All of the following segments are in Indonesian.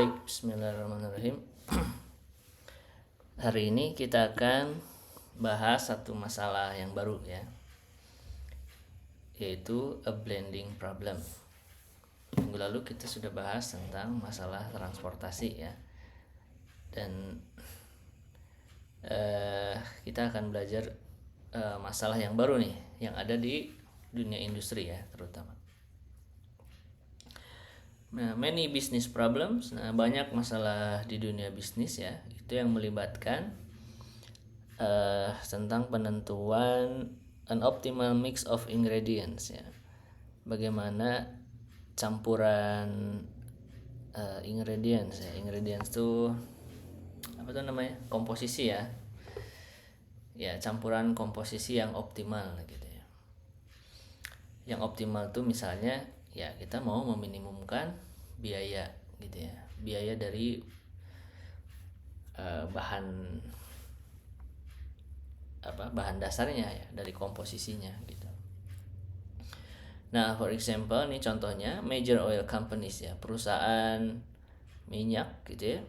Baik, bismillahirrahmanirrahim. Hari ini kita akan bahas satu masalah yang baru ya, yaitu a blending problem. Minggu lalu kita sudah bahas tentang masalah transportasi ya, dan kita akan belajar masalah yang baru nih, yang ada di dunia industri ya terutama. Nah, many business problems. Nah, banyak masalah di dunia bisnis ya, itu yang melibatkan tentang penentuan an optimal mix of ingredients ya. Bagaimana campuran ingredients ya. Ingredients itu apa tuh namanya? Komposisi ya. Ya, campuran komposisi yang optimal gitu ya. Yang optimal tuh misalnya ya kita mau meminimumkan biaya gitu ya, biaya dari bahan dasarnya ya, dari komposisinya gitu. Nah, for example nih contohnya major oil companies ya, perusahaan minyak gitu ya.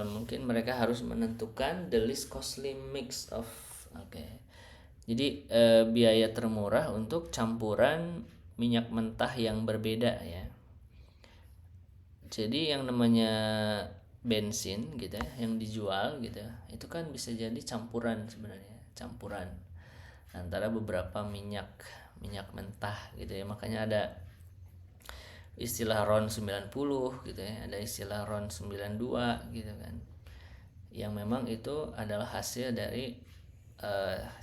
Mungkin mereka harus menentukan the least costly mix of jadi biaya termurah untuk campuran minyak mentah yang berbeda ya. Jadi yang namanya bensin gitu ya, yang dijual gitu ya, itu kan bisa jadi campuran sebenarnya, campuran antara beberapa minyak mentah gitu ya. Makanya ada istilah RON 90 gitu ya, ada istilah RON 92 gitu kan, yang memang itu adalah hasil dari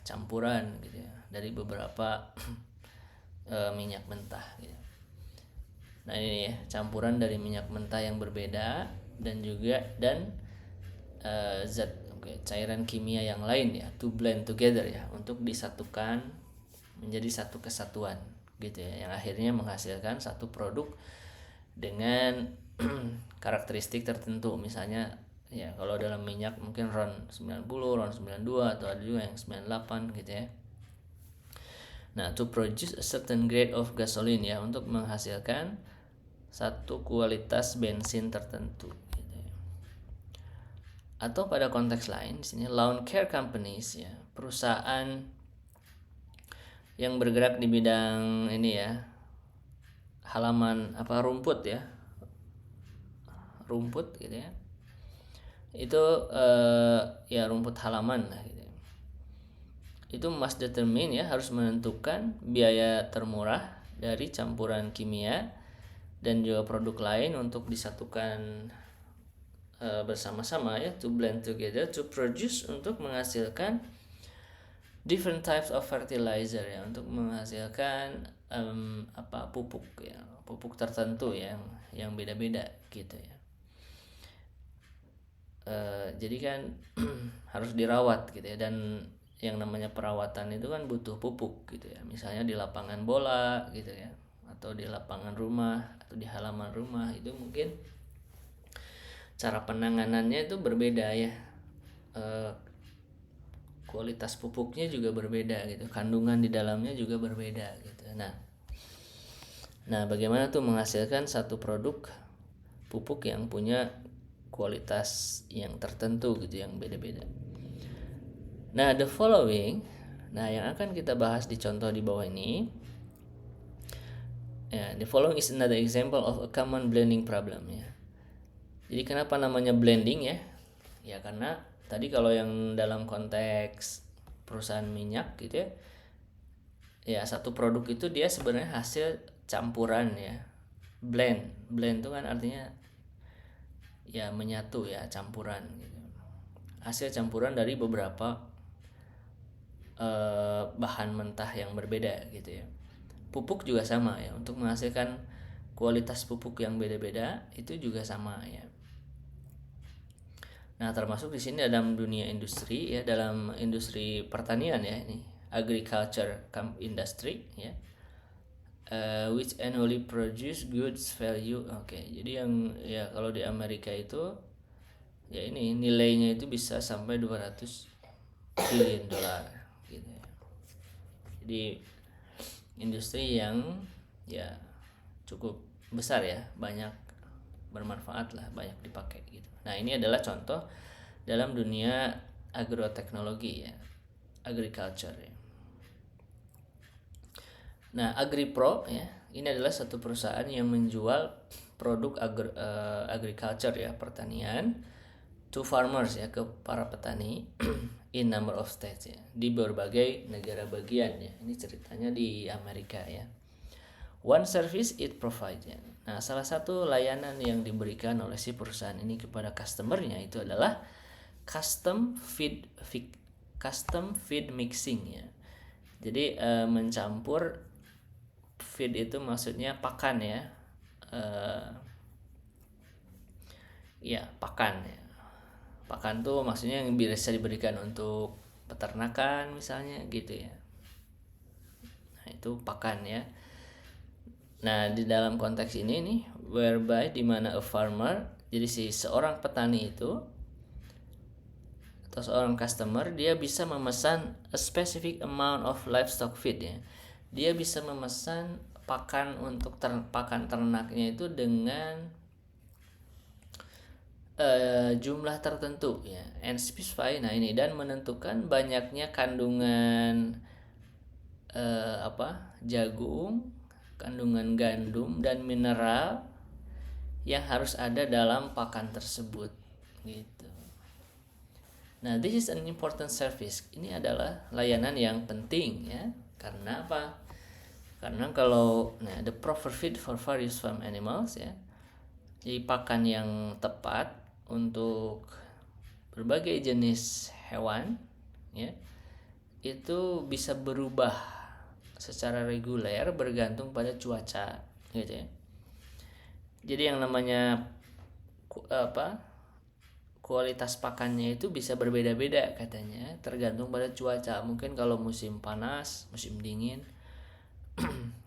campuran gitu ya, dari beberapa minyak mentah gitu. Nah, ini ya, campuran dari minyak mentah yang berbeda dan juga cairan kimia yang lain ya, to blend together ya, untuk disatukan menjadi satu kesatuan gitu ya, yang akhirnya menghasilkan satu produk dengan karakteristik tertentu. Misalnya ya kalau dalam minyak mungkin RON 90, RON 92, atau ada juga yang 98 gitu ya. Nah, to produce a certain grade of gasoline ya, untuk menghasilkan satu kualitas bensin tertentu gitu ya. Atau pada konteks lain di sini lawn care companies ya, perusahaan yang bergerak di bidang ini ya, halaman rumput ya, rumput gitu ya, itu ya rumput halaman lah gitu ya. Itu must determine ya, harus menentukan biaya termurah dari campuran kimia dan juga produk lain untuk disatukan bersama-sama ya, to blend together to produce, untuk menghasilkan different types of fertilizer ya, untuk menghasilkan pupuk ya, pupuk tertentu yang beda-beda gitu ya. Jadi kan harus dirawat gitu ya, dan yang namanya perawatan itu kan butuh pupuk gitu ya. Misalnya di lapangan bola gitu ya, atau di lapangan rumah, atau di halaman rumah, itu mungkin cara penanganannya itu berbeda ya. Kualitas pupuknya juga berbeda gitu, kandungan di dalamnya juga berbeda gitu. Nah, bagaimana tuh menghasilkan satu produk pupuk yang punya kualitas yang tertentu gitu, yang beda-beda. Nah, the following, yang akan kita bahas di contoh di bawah ini, the following is another example of a common blending problem ya. Jadi kenapa namanya blending ya? Ya karena tadi kalau yang dalam konteks perusahaan minyak gitu ya, ya satu produk itu dia sebenarnya hasil campuran ya. Blend itu kan artinya ya menyatu ya, campuran gitu. Hasil campuran dari beberapa bahan mentah yang berbeda gitu ya. Pupuk juga sama ya, untuk menghasilkan kualitas pupuk yang beda-beda itu juga sama ya. Nah, termasuk di sini dalam dunia industri ya, dalam industri pertanian ya, ini agriculture industry ya, which annually produce goods value. Jadi yang ya kalau di Amerika itu ya ini nilainya itu bisa sampai 200 billion dolar gitu ya. Jadi industri yang ya cukup besar ya, banyak bermanfaat lah, banyak dipakai gitu. Nah, ini adalah contoh dalam dunia agroteknologi ya, agriculture ya. Nah, AgriPro ya, ini adalah satu perusahaan yang menjual produk agriculture ya, pertanian to farmers ya, ke para petani in number of states ya, di berbagai negara bagian ya. Ini ceritanya di Amerika ya. One service it provide ya. Nah, salah satu layanan yang diberikan oleh si perusahaan ini kepada customernya itu adalah custom feed mixing ya. Jadi mencampur feed itu maksudnya pakan ya, ya pakan ya. Pakan tuh maksudnya yang bisa diberikan untuk peternakan misalnya gitu ya. Nah, itu pakan ya. Nah, di dalam konteks ini nih, whereby di mana a farmer, jadi si seorang petani itu atau seorang customer, dia bisa memesan a specific amount of livestock feed ya. Dia bisa memesan pakan untuk pakan ternaknya itu dengan jumlah tertentu ya, and specify, nah ini, dan menentukan banyaknya kandungan jagung, kandungan gandum dan mineral yang harus ada dalam pakan tersebut gitu. Nah, this is an important service. Ini adalah layanan yang penting ya. Karena apa? Karena kalau the proper feed for various farm animals ya, jadi pakan yang tepat untuk berbagai jenis hewan ya, itu bisa berubah secara reguler bergantung pada cuaca gitu ya. Jadi yang namanya kualitas pakannya itu bisa berbeda-beda katanya, tergantung pada cuaca. Mungkin kalau musim panas, musim dingin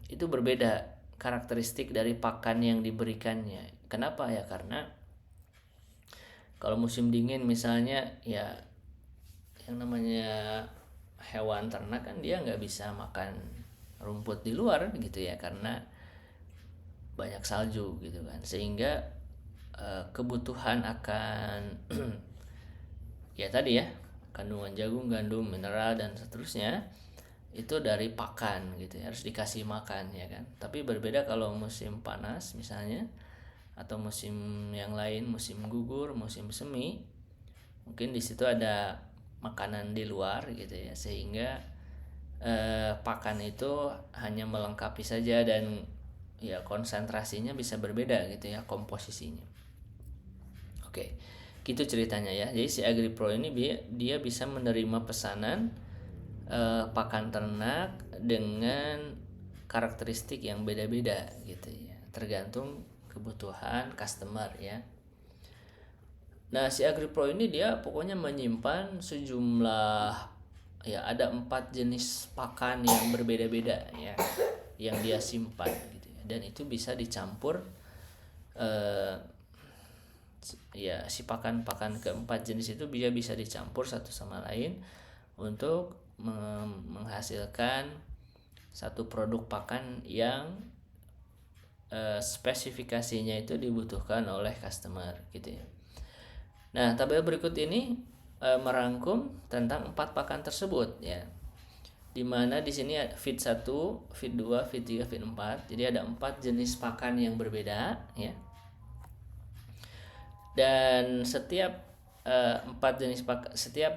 itu berbeda karakteristik dari pakan yang diberikannya. Kenapa ya? Karena kalau musim dingin misalnya ya, yang namanya hewan ternak kan dia nggak bisa makan rumput di luar gitu ya, karena banyak salju gitu kan, sehingga kebutuhan akan ya tadi ya, kandungan jagung, gandum, mineral dan seterusnya itu dari pakan gitu ya, harus dikasih makan ya kan. Tapi berbeda kalau musim panas misalnya, atau musim yang lain, musim gugur, musim semi, mungkin di situ ada makanan di luar gitu ya, sehingga pakan itu hanya melengkapi saja dan ya konsentrasinya bisa berbeda gitu ya, komposisinya. Oke, gitu ceritanya ya. Jadi si AgriPro ini dia bisa menerima pesanan pakan ternak dengan karakteristik yang beda-beda gitu ya, tergantung kebutuhan customer ya. Nah, si AgriPro ini dia pokoknya menyimpan sejumlah ya, ada 4 jenis pakan yang berbeda-beda ya, yang dia simpan gitu ya. Dan itu bisa dicampur ya, si pakan-pakan keempat jenis itu bisa dicampur satu sama lain untuk menghasilkan satu produk pakan yang spesifikasinya itu dibutuhkan oleh customer gitu ya. Nah, tabel berikut ini merangkum tentang 4 pakan tersebut ya. Dimana di sini feed 1, feed 2, feed 3, feed 4. Jadi ada 4 jenis pakan yang berbeda ya. Dan setiap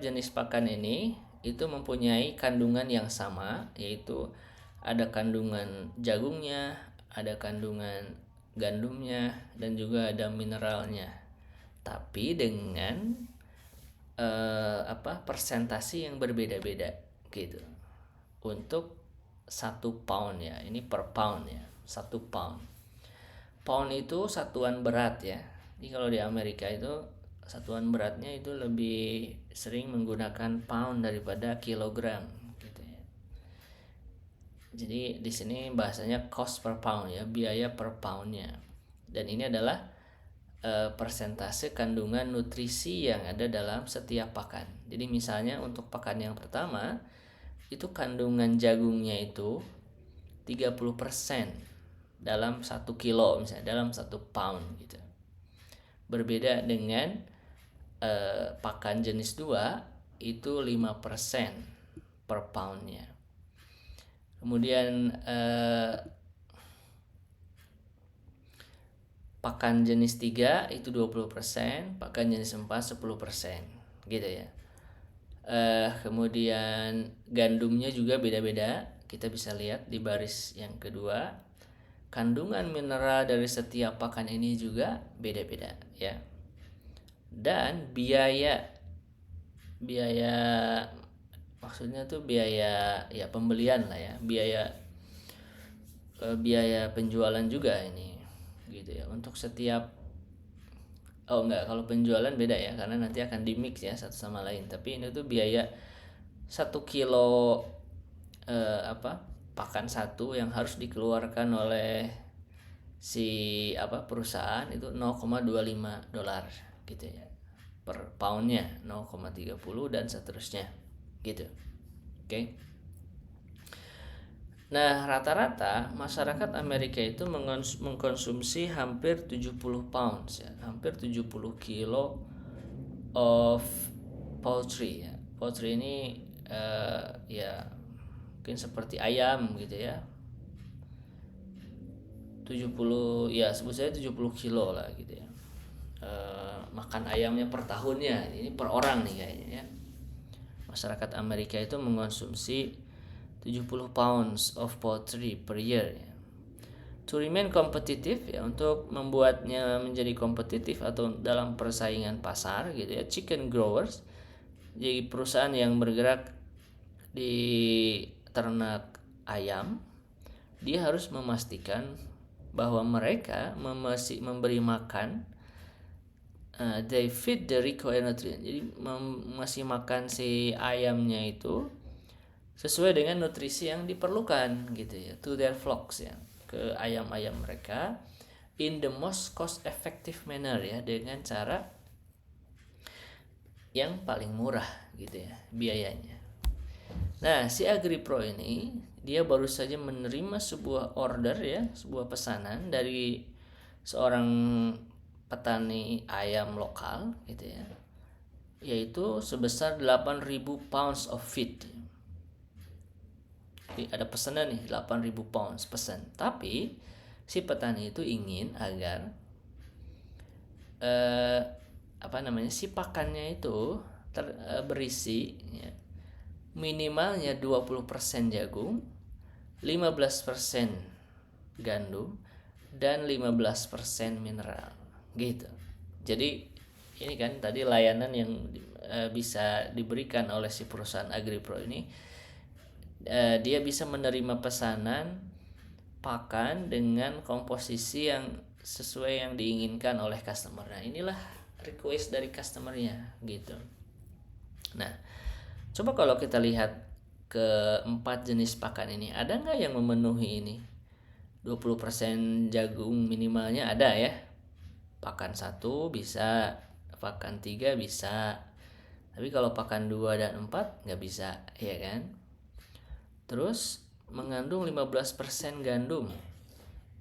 jenis pakan ini itu mempunyai kandungan yang sama, yaitu ada kandungan jagungnya, ada kandungan gandumnya, dan juga ada mineralnya. Tapi dengan persentasi yang berbeda-beda gitu. Untuk 1 pound ya, ini per pound ya, 1 pound. Pound itu satuan berat ya. Jadi kalau di Amerika itu satuan beratnya itu lebih sering menggunakan pound daripada kilogram gitu ya. Jadi di sini bahasanya cost per pound ya, biaya per poundnya. Dan ini adalah persentase kandungan nutrisi yang ada dalam setiap pakan. Jadi misalnya untuk pakan yang pertama itu kandungan jagungnya itu 30% dalam 1 kilo, misalnya dalam 1 pound gitu. Berbeda dengan pakan jenis 2 itu 5% per poundnya. Kemudian pakan jenis 3 itu 20%, pakan jenis 4 10%, gitu ya. Kemudian gandumnya juga beda-beda. Kita bisa lihat di baris yang kedua, kandungan mineral dari setiap pakan ini juga beda-beda ya. Dan biaya maksudnya tuh biaya ya pembelian lah ya, biaya penjualan juga ini gitu ya. Untuk setiap kalau penjualan beda ya, karena nanti akan di mix ya satu sama lain. Tapi ini tuh biaya 1 kilo pakan satu yang harus dikeluarkan oleh si perusahaan itu $0,25 gitu ya per poundnya, 0,30 dan seterusnya gitu. Oke. Nah, rata-rata masyarakat Amerika itu mengkonsumsi hampir 70 pounds ya, hampir 70 kilo of poultry ya. Poultry ini ya mungkin seperti ayam gitu ya. 70 ya, sebut saja 70 kilo lah gitu ya. Makan ayamnya per tahunnya, ini per orang nih kayaknya ya. Masyarakat Amerika itu mengonsumsi 70 pounds of poultry per year ya. To remain competitive ya, untuk membuatnya menjadi kompetitif atau dalam persaingan pasar gitu ya, chicken growers, jadi perusahaan yang bergerak di ternak ayam, dia harus memastikan bahwa mereka memberi makan they feed the required nutrient. Jadi masih makan si ayamnya itu sesuai dengan nutrisi yang diperlukan gitu ya, to their flocks ya, ke ayam-ayam mereka in the most cost effective manner ya, dengan cara yang paling murah gitu ya biayanya. Nah, si AgriPro ini dia baru saja menerima sebuah order ya, sebuah pesanan dari seorang petani ayam lokal gitu ya, yaitu sebesar 8.000 pounds of feed. Jadi ada pesanan nih 8.000 pounds pesan. Tapi si petani itu ingin agar si pakannya itu berisi ya, minimalnya 20% jagung, 15% gandum, dan 15% mineral gitu. Jadi ini kan tadi layanan yang bisa diberikan oleh si perusahaan AgriPro ini, dia bisa menerima pesanan pakan dengan komposisi yang sesuai yang diinginkan oleh customer. Nah, inilah request dari customernya gitu. Nah, coba kalau kita lihat ke 4 jenis pakan ini, ada nggak yang memenuhi ini? 20% jagung minimalnya ada ya. Pakan 1 bisa, pakan 3 bisa. Tapi kalau pakan 2 dan 4 nggak bisa, ya kan? Terus mengandung 15% gandum.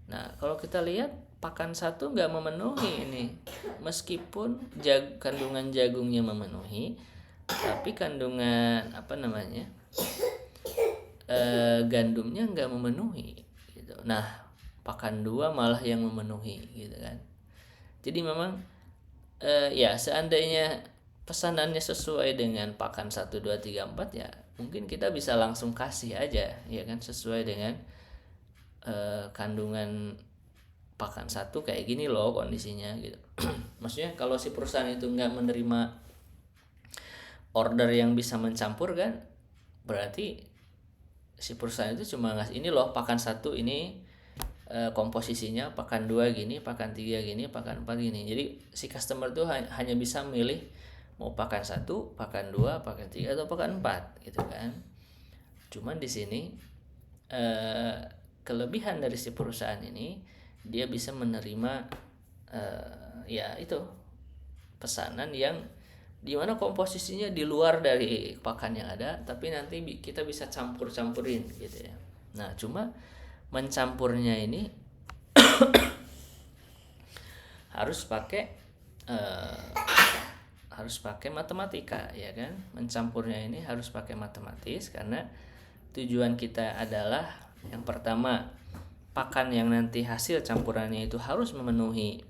Nah, kalau kita lihat pakan 1 nggak memenuhi ini. Meskipun kandungan jagungnya memenuhi, tapi kandungan gandumnya nggak memenuhi gitu. Nah, pakan 2 malah yang memenuhi gitu kan. Jadi memang ya seandainya pesanannya sesuai dengan pakan 1, 2, 3, 4 ya mungkin kita bisa langsung kasih aja ya kan, sesuai dengan kandungan pakan 1 kayak gini loh kondisinya gitu. Maksudnya kalau si perusahaan itu nggak menerima order yang bisa mencampur kan, berarti si perusahaan itu cuma ngasih ini loh pakan 1 ini komposisinya, pakan 2 gini, pakan 3 gini, pakan 4 gini. Jadi si customer tuh hanya bisa milih mau pakan 1, pakan 2, pakan 3 atau pakan 4 gitu kan. Cuman di sini kelebihan dari si perusahaan ini, dia bisa menerima ya itu pesanan yang dimana komposisinya di luar dari pakan yang ada, tapi nanti kita bisa campur-campurin gitu ya. Nah, cuma mencampurnya ini harus pakai eh, harus pakai matematika, ya kan? Mencampurnya ini harus pakai matematis karena tujuan kita adalah yang pertama, pakan yang nanti hasil campurannya itu harus memenuhi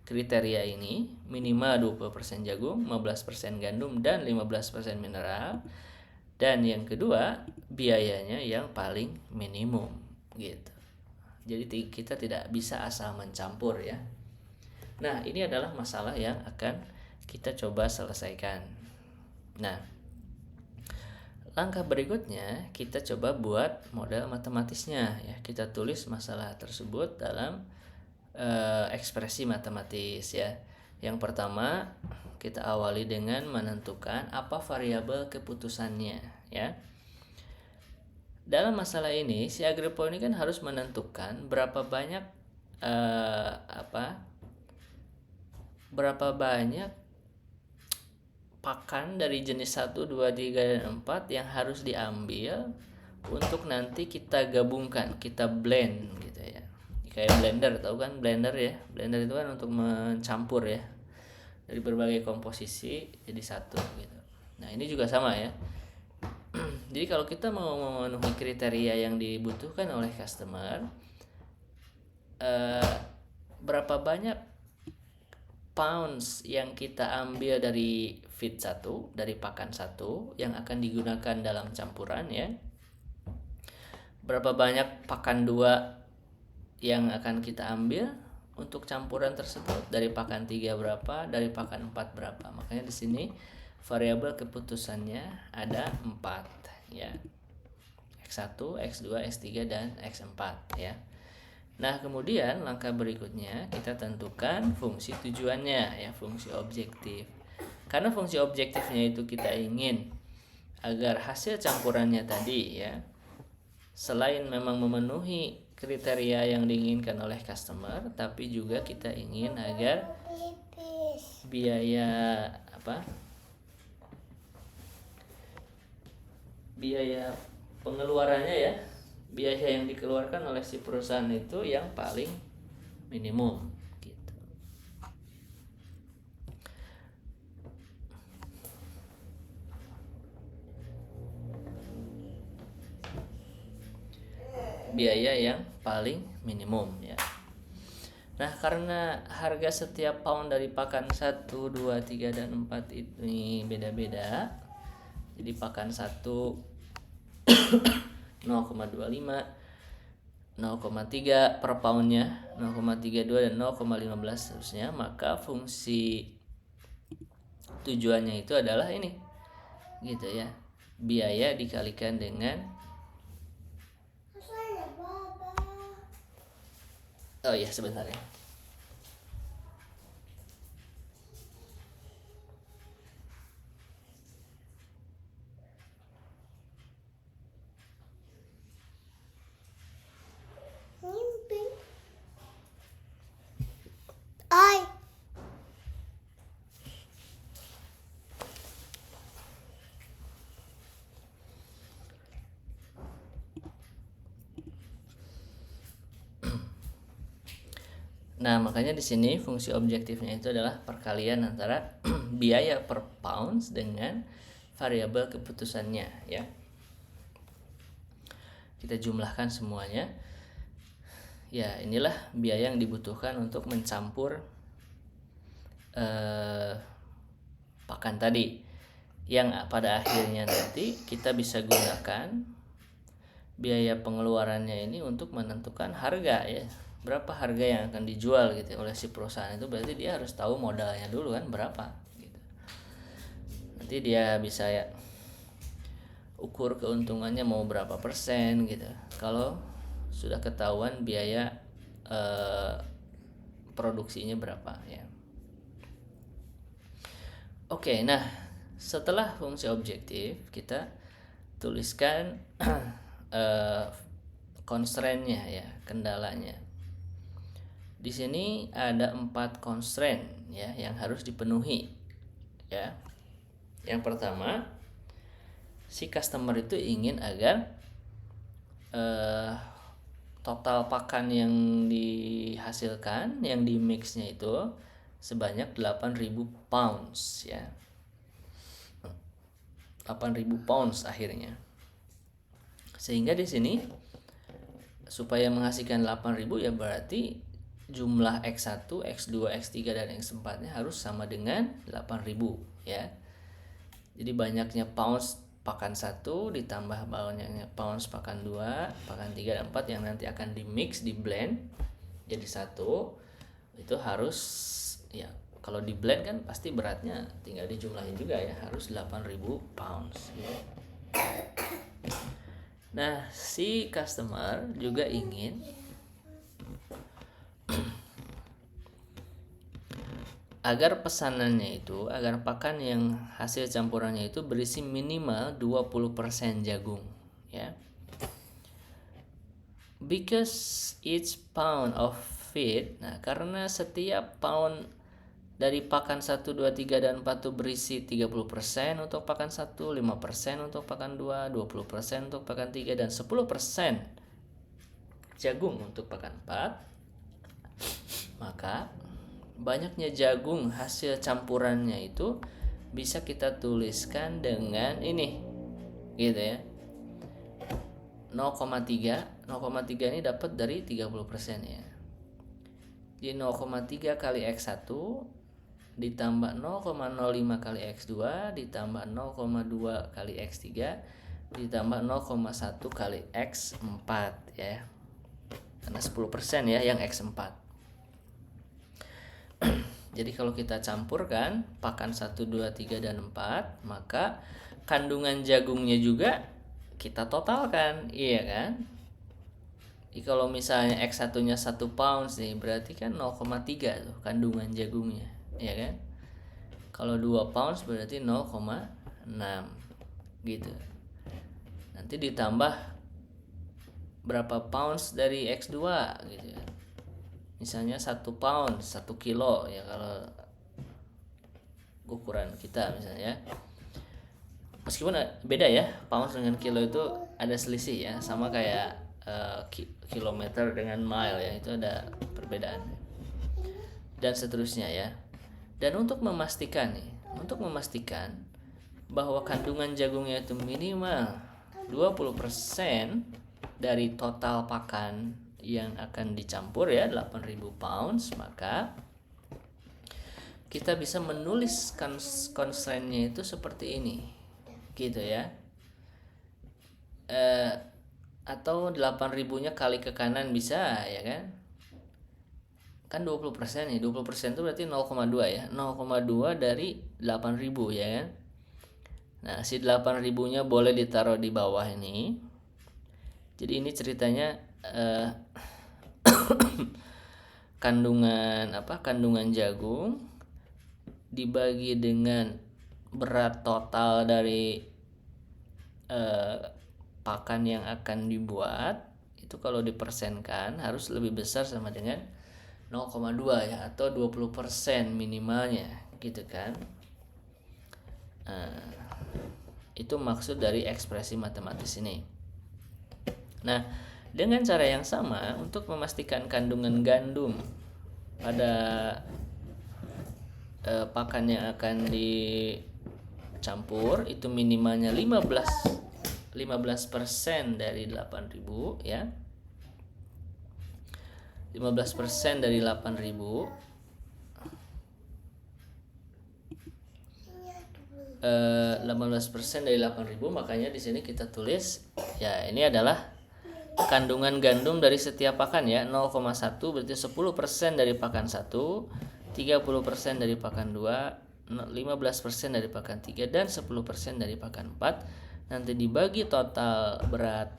kriteria ini, minimal 20% jagung, 15% gandum, dan 15% mineral. Dan yang kedua, biayanya yang paling minimum gitu. Jadi kita tidak bisa asal mencampur ya. Nah, ini adalah masalah yang akan kita coba selesaikan. Nah, langkah berikutnya kita coba buat model matematisnya ya. Kita tulis masalah tersebut dalam ekspresi matematis ya. Yang pertama, kita awali dengan menentukan apa variabel keputusannya ya. Dalam masalah ini, si Agripol ini kan harus menentukan berapa banyak pakan dari jenis 1, 2, 3, dan 4 yang harus diambil untuk nanti kita gabungkan, kita blend gitu ya. Kayak blender, tahu kan blender ya? Blender itu kan untuk mencampur ya, dari berbagai komposisi jadi satu gitu. Nah, ini juga sama ya. Jadi kalau kita mau memenuhi kriteria yang dibutuhkan oleh customer, berapa banyak pounds yang kita ambil dari feed 1, dari pakan 1 yang akan digunakan dalam campuran ya. Berapa banyak pakan 2 yang akan kita ambil untuk campuran tersebut, dari pakan 3 berapa, dari pakan 4 berapa. Makanya di sini variabel keputusannya ada 4 ya. X1, X2, X3 dan X4 ya. Nah, kemudian langkah berikutnya kita tentukan fungsi tujuannya ya, fungsi objektif. Karena fungsi objektifnya itu kita ingin agar hasil campurannya tadi ya, selain memang memenuhi kriteria yang diinginkan oleh customer, tapi juga kita ingin agar biaya pengeluarannya ya, biaya yang dikeluarkan oleh si perusahaan itu yang paling minimum gitu. Biaya yang paling minimum ya. Nah, karena harga setiap pound dari pakan 1, 2, 3, dan 4 ini beda-beda. Jadi pakan 1 0,25, 0,3 per poundnya, 0,32 dan 0,15 seterusnya, maka fungsi tujuannya itu adalah ini gitu ya, biaya dikalikan dengan sebentar ya. Nah, makanya di sini fungsi objektifnya itu adalah perkalian antara biaya per pounds dengan variabel keputusannya ya. Kita jumlahkan semuanya. Ya, inilah biaya yang dibutuhkan untuk mencampur pakan tadi, yang pada akhirnya nanti kita bisa gunakan biaya pengeluarannya ini untuk menentukan harga ya. Berapa harga yang akan dijual gitu oleh si perusahaan itu, berarti dia harus tahu modalnya dulu kan berapa gitu. Nanti dia bisa ya ukur keuntungannya mau berapa persen gitu. Kalau sudah ketahuan biaya produksinya berapa ya. Oke, nah setelah fungsi objektif kita tuliskan constraint-nya ya, kendalanya. Di sini ada 4 constraint ya yang harus dipenuhi ya. Yang pertama, si customer itu ingin agar total pakan yang dihasilkan, yang di mixnya itu sebanyak 8.000 pounds ya. 8.000 pounds akhirnya. Sehingga di sini supaya menghasilkan 8.000 ya berarti jumlah X1, X2, X3 dan X4-nya harus sama dengan 8.000 ya. Jadi banyaknya pounds pakan 1 ditambah banyaknya pounds pakan 2, pakan 3 dan 4 yang nanti akan di mix, di blend jadi satu. Itu harus ya, kalau di blend kan pasti beratnya tinggal dijumlahin juga ya, harus 8.000 pounds ya. Nah, si customer juga ingin agar pesanannya itu, agar pakan yang hasil campurannya itu berisi minimal 20% jagung ya. Because each pound of feed, nah karena setiap pound dari pakan 1, 2, 3 dan 4 itu berisi 30% untuk pakan 1, 5% untuk pakan 2, 20% untuk pakan 3 dan 10% jagung untuk pakan 4, maka banyaknya jagung hasil campurannya itu bisa kita tuliskan dengan ini gitu ya. 0,3 ini dapat dari 30% ya. Jadi 0,3 kali X1 ditambah 0,05 kali X2 ditambah 0,2 kali X3 ditambah 0,1 kali X4 ya. Karena 10% ya yang X4. Jadi kalau kita campurkan pakan 1, 2, 3 dan 4, maka kandungan jagungnya juga kita totalkan, iya kan? Jadi kalau misalnya X1-nya 1 pounds nih, berarti kan 0,3 tuh kandungan jagungnya, ya kan? Kalau 2 pounds berarti 0,6 gitu. Nanti ditambah berapa pounds dari X2 gitu ya. Misalnya 1 pound, 1 kilo ya kalau ukuran kita misalnya. Meskipun beda ya, pounds dengan kilo itu ada selisih ya, sama kayak kilometer dengan mile ya, itu ada perbedaan dan seterusnya ya. Dan untuk memastikan bahwa kandungan jagungnya itu minimal 20% dari total pakan yang akan dicampur ya, 8.000 pounds, maka kita bisa menulis constraint-nya itu seperti ini gitu ya. Atau 8.000-nya kali ke kanan bisa ya kan 20% nih, 20% itu berarti 0,2 ya, 0,2 dari 8.000 ya kan. Nah si 8.000-nya boleh ditaruh di bawah ini. Jadi ini ceritanya kandungan jagung dibagi dengan berat total dari pakan yang akan dibuat, itu kalau dipersenkan harus lebih besar sama dengan 0,2 ya, atau 20% minimalnya gitu kan. Itu maksud dari ekspresi matematis ini. Nah, dengan cara yang sama untuk memastikan kandungan gandum pada pakan yang akan dicampur itu minimalnya 15% dari 8.000 ya. 15% dari 8.000 18% dari 8.000, makanya di sini kita tulis ya, ini adalah kandungan gandum dari setiap pakan ya, 0,1 berarti 10% dari pakan 1, 30% dari pakan 2, 15% dari pakan 3 dan 10% dari pakan 4. Nanti dibagi total berat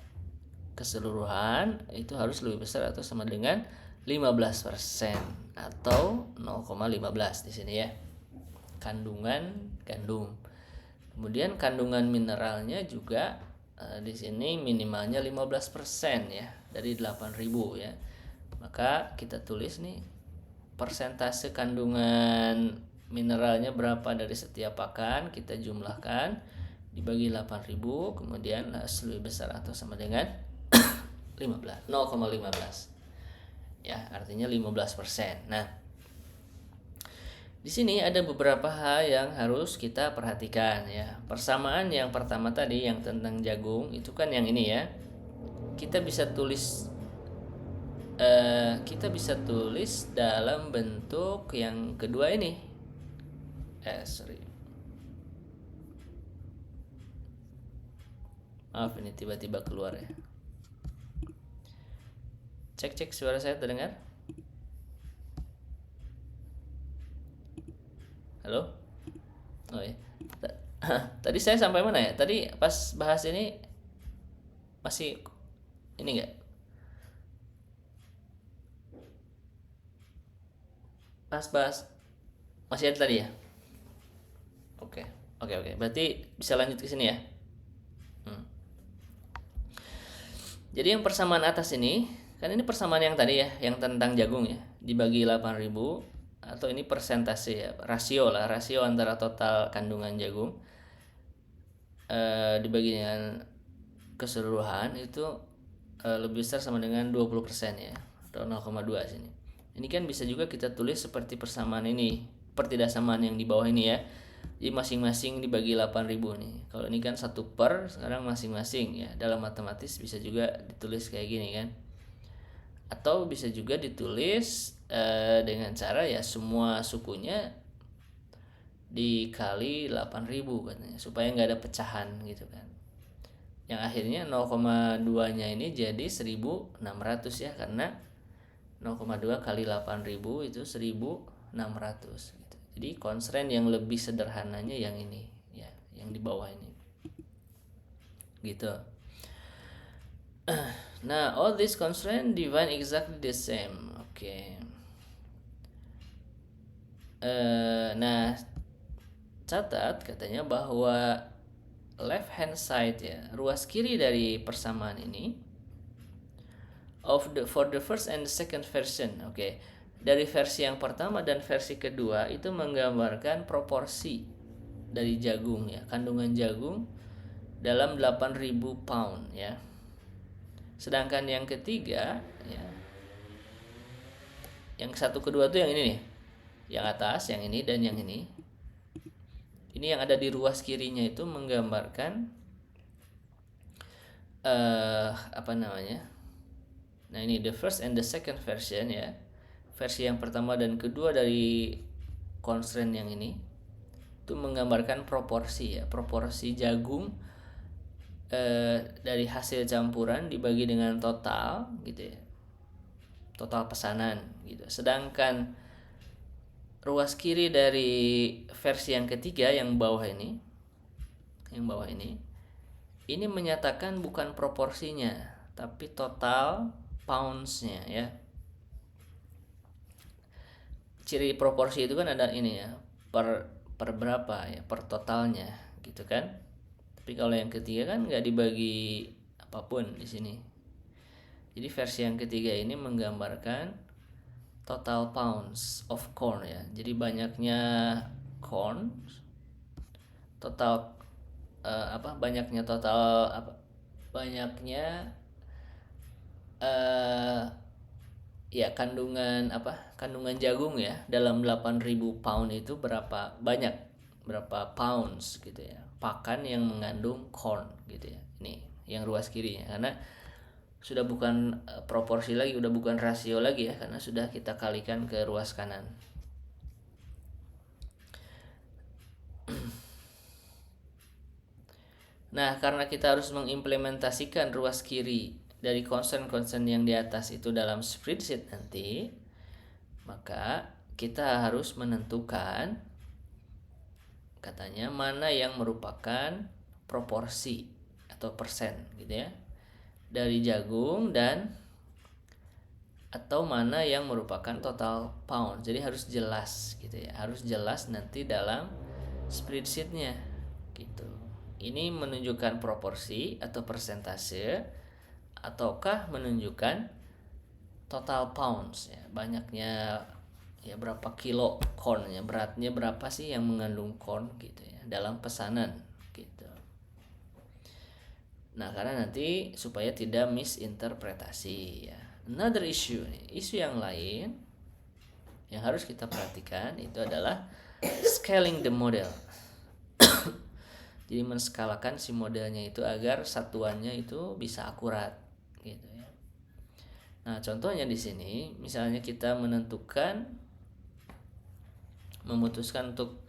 keseluruhan itu harus lebih besar atau sama dengan 15% atau 0,15 di sini ya. Kandungan gandum. Kemudian kandungan mineralnya juga di sini minimalnya 15% ya dari 8.000 ya. Maka kita tulis nih persentase kandungan mineralnya berapa dari setiap pakan, kita jumlahkan dibagi 8.000, kemudian lebih besar atau sama dengan 0,15 ya, artinya 15%. Nah, Di sini ada beberapa hal yang harus kita perhatikan ya. Persamaan yang pertama tadi yang tentang jagung itu kan yang ini ya. Kita bisa tulis dalam bentuk yang kedua ini. Sorry. Maaf ini tiba-tiba keluar ya. Cek suara saya terdengar? Halo? Oh ya. Tadi saya sampai mana ya? Tadi pas bahas ini masih ini enggak? Pas bahas masih ada tadi ya? Oke. Oke. Berarti bisa lanjut ke sini ya. Jadi yang persamaan atas ini, kan ini persamaan yang tadi ya, yang tentang jagung ya, dibagi 8.000 atau ini persentase ya, rasio antara total kandungan jagung dibagi dengan keseluruhan itu lebih besar sama dengan 20% ya, atau 0,2 sini. Ini kan bisa juga kita tulis seperti persamaan ini, seperti samaan yang di bawah ini ya. Jadi masing-masing dibagi 8.000 nih. Kalau ini kan 1/, sekarang masing-masing ya. Dalam matematis bisa juga ditulis kayak gini kan. Atau bisa juga ditulis dengan cara ya semua sukunya dikali 8.000 katanya, supaya nggak ada pecahan gitu kan. Yang akhirnya 0,2 nya ini jadi 1.600 ya, karena 0,2 kali 8.000 itu 1.600 gitu. Jadi constraint yang lebih sederhananya yang ini ya, yang di bawah ini gitu. Nah, all these constraints define exactly the same. Oke. Nah, catat katanya bahwa left hand side ya, ruas kiri dari persamaan ini for the first and the second version. Oke. Dari versi yang pertama dan versi kedua itu menggambarkan proporsi dari jagung ya, kandungan jagung dalam 8.000 pound ya. Sedangkan yang ketiga ya, yang satu kedua tuh yang ini nih, yang atas, yang ini dan yang ini. Ini yang ada di ruas kirinya itu menggambarkan apa namanya? Nah ini the first and the second version ya. Versi yang pertama dan kedua dari constraint yang ini itu menggambarkan proporsi ya, proporsi jagung dari hasil campuran dibagi dengan total gitu ya, total pesanan gitu. Sedangkan ruas kiri dari versi yang ketiga yang bawah ini ini menyatakan bukan proporsinya tapi total pounds-nya ya. Ciri proporsi itu kan ada ini ya, per berapa ya, per totalnya gitu kan. Tapi kalau yang ketiga kan nggak dibagi apapun di sini. Jadi versi yang ketiga ini menggambarkan total pounds of corn ya. Jadi banyaknya corn, total banyaknya ya kandungan jagung ya dalam 8.000 pound itu berapa pounds gitu ya, pakan yang mengandung corn gitu ya. Ini yang ruas kirinya, karena sudah bukan proporsi lagi, udah bukan rasio lagi ya, karena sudah kita kalikan ke ruas kanan. Nah, karena kita harus mengimplementasikan ruas kiri dari concern yang di atas itu dalam spreadsheet nanti, maka kita harus menentukan katanya mana yang merupakan proporsi atau persen gitu ya dari jagung, dan atau mana yang merupakan total pound. Jadi harus jelas gitu ya, harus jelas nanti dalam spreadsheetnya gitu. Ini menunjukkan proporsi atau persentase ataukah menunjukkan total pounds ya, banyaknya ya, berapa kilo cornnya, beratnya berapa sih yang mengandung corn gitu ya dalam pesanan gitu. Nah, karena nanti supaya tidak misinterpretasi ya. Another issue nih, isu yang lain Yang harus kita perhatikan itu adalah scaling the model. Jadi menskalakan si modelnya itu agar satuannya itu bisa akurat gitu ya. Nah, contohnya di sini misalnya kita memutuskan untuk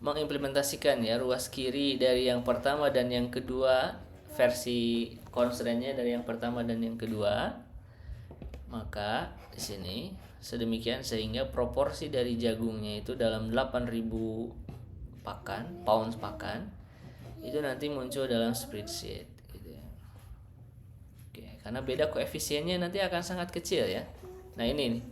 mengimplementasikan ya ruas kiri dari yang pertama dan yang kedua, versi constraint-nya dari yang pertama dan yang kedua. Maka di sini sedemikian sehingga proporsi dari jagungnya itu dalam 8.000 pounds pakan itu nanti muncul dalam spreadsheet gitu ya. Oke, karena beda koefisiennya nanti akan sangat kecil ya. Nah, ini nih.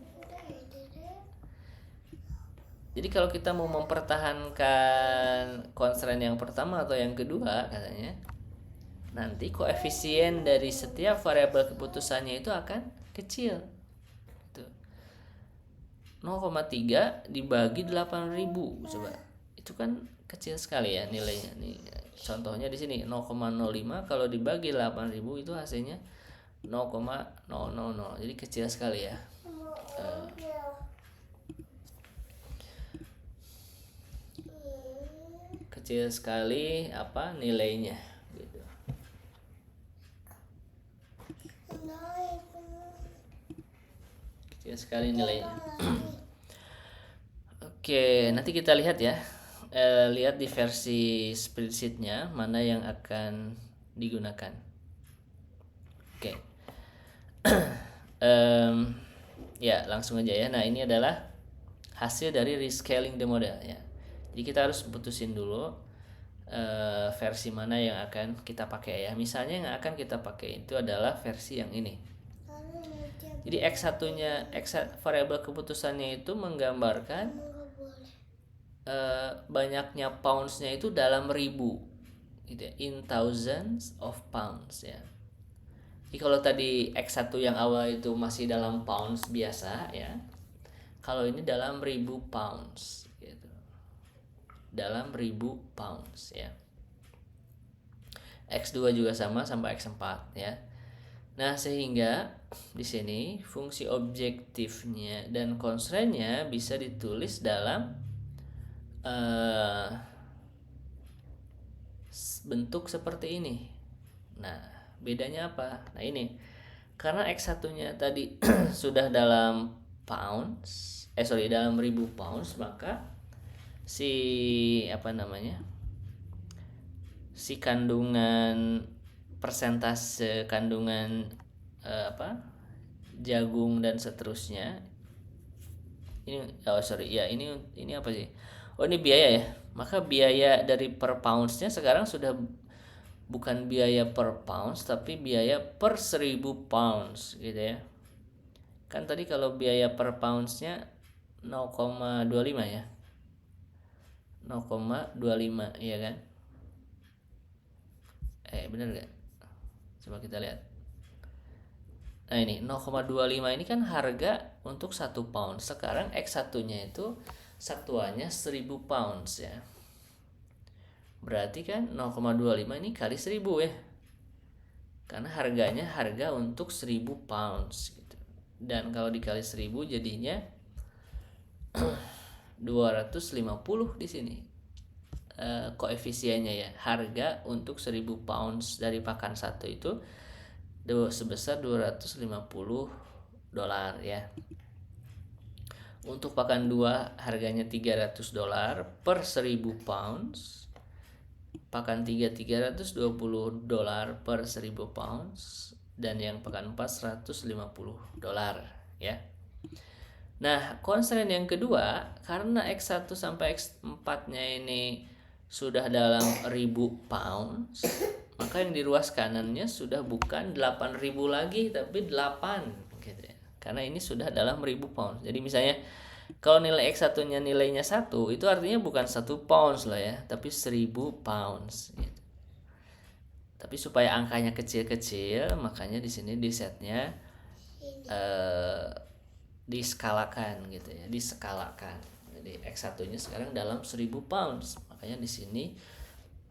Jadi kalau kita mau mempertahankan constraint yang pertama atau yang kedua katanya, nanti koefisien dari setiap variabel keputusannya itu akan kecil. 0,3 dibagi 8.000 coba. Itu kan kecil sekali ya nilainya. Nih contohnya di sini 0,05 kalau dibagi 8.000 itu hasilnya 0,000. Jadi kecil sekali ya. Kecil sekali apa nilainya gitu. Kecil sekali nilainya. Oke, nanti kita lihat ya. Lihat di versi spreadsheet-nya mana yang akan digunakan. Oke. Ya, langsung aja ya. Nah, ini adalah hasil dari rescaling the model ya. Jadi kita harus putusin dulu versi mana yang akan kita pakai ya. Misalnya yang akan kita pakai itu adalah versi yang ini. Jadi X1-nya, variabel keputusannya itu menggambarkan banyaknya pounds-nya itu dalam ribu gitu ya, in thousands of pounds ya. Jadi kalau tadi X1 yang awal itu masih dalam pounds biasa ya, kalau ini dalam 1.000 pounds gitu. Dalam 1.000 pounds ya. X2 juga sama sampai X4 ya. Nah, sehingga di sini fungsi objektifnya dan constraint-nya bisa ditulis dalam bentuk seperti ini. Nah, bedanya apa? Nah, ini karena X1-nya tadi sudah dalam pounds, dalam 1.000 pounds, maka si kandungan persentase kandungan jagung dan seterusnya ini ini apa sih? Oh, ini biaya ya. Maka biaya dari per pounds-nya sekarang sudah bukan biaya per pounds tapi biaya per 1.000 pounds gitu ya. Kan tadi kalau biaya per pounds-nya 0,25 ya. 0,25 iya kan? Benar gak? Coba kita lihat. Nah, ini 0,25 ini kan harga untuk 1 pound. Sekarang X1-nya itu satuannya 1.000 pounds ya. Berarti kan 0,25 ini kali 1.000 ya. Karena harganya harga untuk 1.000 pounds gitu. Dan kalau dikali 1.000 jadinya 250 di sini. Koefisiennya ya, harga untuk 1.000 pounds dari pakan satu itu sebesar $250 ya. Untuk pakan 2 harganya $300 per 1.000 pounds. Pakan 3 $320 per 1.000 pounds dan yang pakan 4 $150 ya. Nah, constraint yang kedua, karena X1 sampai X4-nya ini sudah dalam 1.000 pounds, maka yang di ruas kanannya sudah bukan 8.000 lagi tapi 8 gitu ya. Karena ini sudah dalam 1.000 pounds. Jadi misalnya kalau nilai X1-nya nilainya 1, itu artinya bukan 1 pounds lah ya, tapi 1.000 pounds gitu. Tapi supaya angkanya kecil-kecil, makanya di sini di setnya diskalakan gitu ya, diskalakan. Jadi X1-nya sekarang dalam 1.000 pounds. Makanya di sini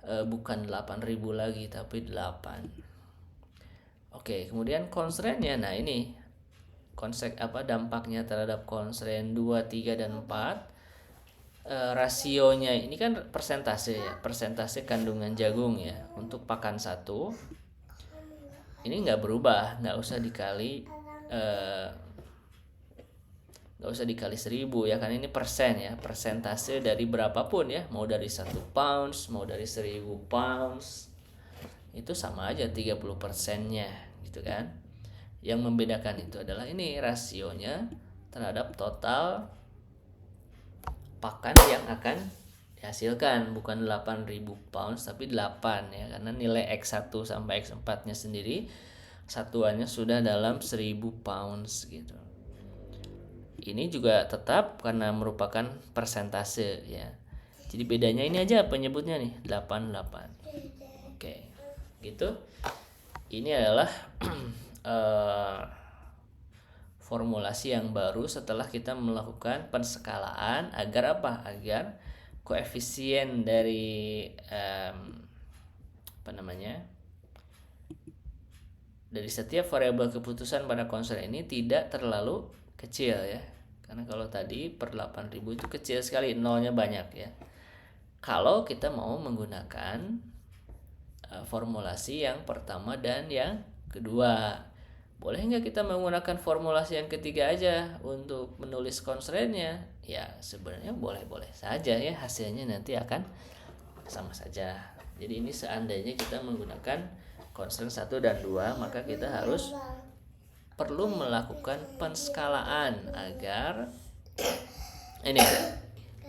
bukan 8.000 lagi tapi 8. Oke, kemudian constraint-nya. Nah, ini konsep dampaknya terhadap constraint 2, 3 dan 4. Rasionya ini kan persentase ya, persentase kandungan jagung ya untuk pakan satu ini nggak berubah, nggak usah dikali 1000 ya, karena ini persen ya, persentase dari berapapun ya, mau dari 1 pounds, mau dari 1000 pounds, itu sama aja 30%-nya gitu kan. Yang membedakan itu adalah ini rasionya terhadap total pakan yang akan dihasilkan, bukan 8.000 pounds tapi 8 ya, karena nilai X1 sampai X4 nya sendiri satuannya sudah dalam 1000 pounds gitu. Ini juga tetap karena merupakan persentase ya. Jadi bedanya ini aja penyebutnya nih 88. Oke. Gitu. Ini adalah formulasi yang baru setelah kita melakukan penskalaan agar apa? Agar koefisien dari dari setiap variabel keputusan pada constraint ini tidak terlalu kecil ya. Karena kalau tadi per 8.000 itu kecil sekali, nolnya banyak ya. Kalau kita mau menggunakan formulasi yang pertama dan yang kedua, boleh nggak kita menggunakan formulasi yang ketiga aja untuk menulis constraint-nya? Ya sebenarnya boleh-boleh saja ya, hasilnya nanti akan sama saja. Jadi ini seandainya kita menggunakan constraint 1 dan 2, maka kita harus perlu melakukan penskalaan agar ini